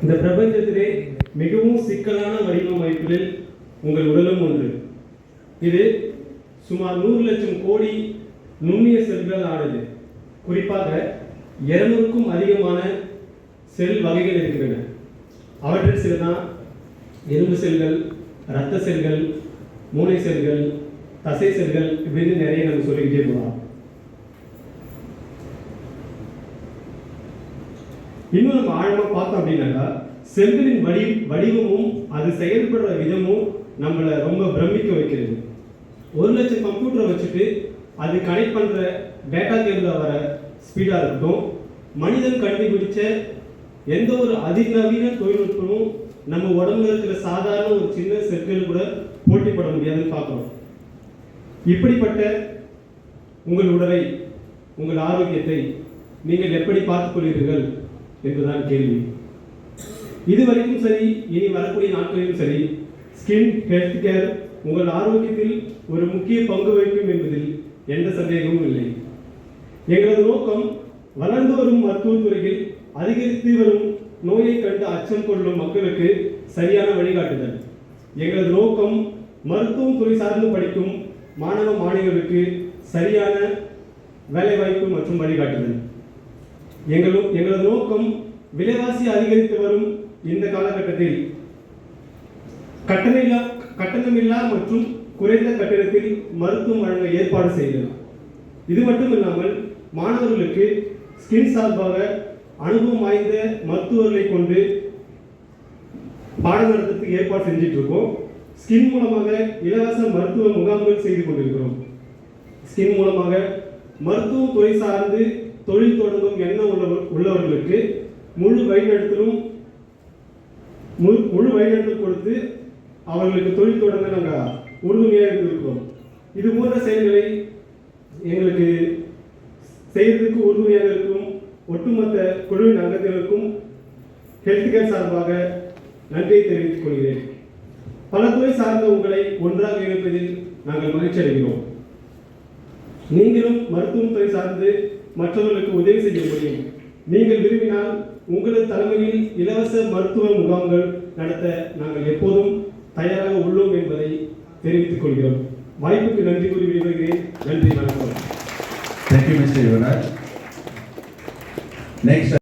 இந்த பிரபஞ்சத்திலே மிகவும் சிக்கலான வடிவமைப்பில் உங்கள் உடலும் ஒன்று. இது சுமார் 100 லட்சம் கோடி நுண்ணிய செல்கள் ஆனது. குறிப்பாக 200க்கும் அதிகமான செல் வகைகள் இருக்கின்றன. அவற்றில் சிலதான் எலும்பு செல்கள், இரத்த செல்கள், மூளை செல்கள், தசை செல்கள், இப்படின்னு நிறைய நம்ம சொல்லிக்கிட்டே போகலாம். இன்னும் நம்ம ஆழமா பார்த்தோம் அப்படின்னாக்கா செல்களின் வடிவமும் அது செயல்படுற விதமும் நம்மளை ரொம்ப பிரமிக்க வைக்கிறது. 1 லட்சம் கம்ப்யூட்டரை வச்சுட்டு அது கனெக்ட் பண்ற டேட்டா கேபிள் வர ஸ்பீடா இருக்கட்டும், மனிதன் கண்டுபிடிச்ச எந்த ஒரு அதிநவீன தொழில்நுட்பமும் நம்ம உடம்புல இருக்கிற சாதாரண ஒரு சின்ன செல்கள் கூட போட்டி போட முடியாதுன்னு பார்க்கிறோம். இப்படிப்பட்ட உங்கள் உடலை, உங்கள் ஆரோக்கியத்தை நீங்கள் எப்படி பார்த்துக் கொள்கிறீர்கள் என்பதுதான் கேள்வி. இதுவரைக்கும் சரி, இனி வரக்கூடிய நாட்களிலும் சரி, ஸ்கின் ஹெல்த் கேர் உங்கள் ஆரோக்கியத்தில் ஒரு முக்கிய பங்கு வகிக்கும் என்பதில் எந்த சந்தேகமும் இல்லை. எங்களது நோக்கம் வளர்ந்து வரும் மருத்துவத்துறையில் அதிகரித்து வரும் நோயை கண்டு அச்சம் கொள்ளும் மக்களுக்கு சரியான வழிகாட்டுதல். எங்களது நோக்கம் மருத்துவம் துறை சார்ந்து படிக்கும் மாணவ மாணவியர்களுக்கு சரியான வேலைவாய்ப்பு மற்றும் வழிகாட்டுதல். எங்களது நோக்கம் விலைவாசி அதிகரித்து வரும் இந்த காலகட்டத்தில் கட்டணமில்லா மற்றும் குறைந்த கட்டணத்தில் மருத்துவம் வழங்க ஏற்பாடு செய்தல். இது மட்டும் இல்லாமல் மாணவர்களுக்கு ஸ்கின் சார்பாக அனுபவம் வாய்ந்த மருத்துவர்களை கொண்டு பாடம் நடத்துறதுக்கு ஏற்பாடு செஞ்சுட்டு இருக்கோம். ஸ்கின் மூலமாக இலவச மருத்துவ முகாம்கள் செய்து கொண்டிருக்கிறோம். ஸ்கின் மூலமாக மருத்துவ துறை சார்ந்து தொழில் தொடங்கும் எண்ணம் உள்ளவர்களுக்கு முழு வழிநடத்தல் கொடுத்து அவர்களுக்கு தொழில் தொடங்க நாங்கள் உறுதுணையாக இருந்திருக்கிறோம். இது போன்ற செயல்களை எங்களுக்கு செய்வதற்கு உறுதுணையாக இருக்கும் ஒட்டுமொத்த குழுவின் அங்கத்தினருக்கும் ஹெல்த் கேர் சார்பாக நன்றியை தெரிவித்துக் கொள்கிறேன். பல துறை சார்ந்த உங்களை ஒன்றாக இணைப்பதில் நாங்கள் மகிழ்ச்சி அடைகிறோம். நீங்களும் மருத்துவம் துறை சார்ந்து மற்றவர்களுக்கு உதவி செய்ய முடியும். நீங்கள் விரும்பினால் உங்களது தலைமையில் இலவச மருத்துவ முகாம்கள் நடத்த நாங்கள் எப்போதும் தயாராக உள்ளோம் என்பதை தெரிவித்துக் கொள்கிறோம். வாய்ப்புக்கு நன்றி கூறி விடைபெறுகிறேன். நன்றி, வணக்கம். Thank you, Mr. Yuvraj. Next.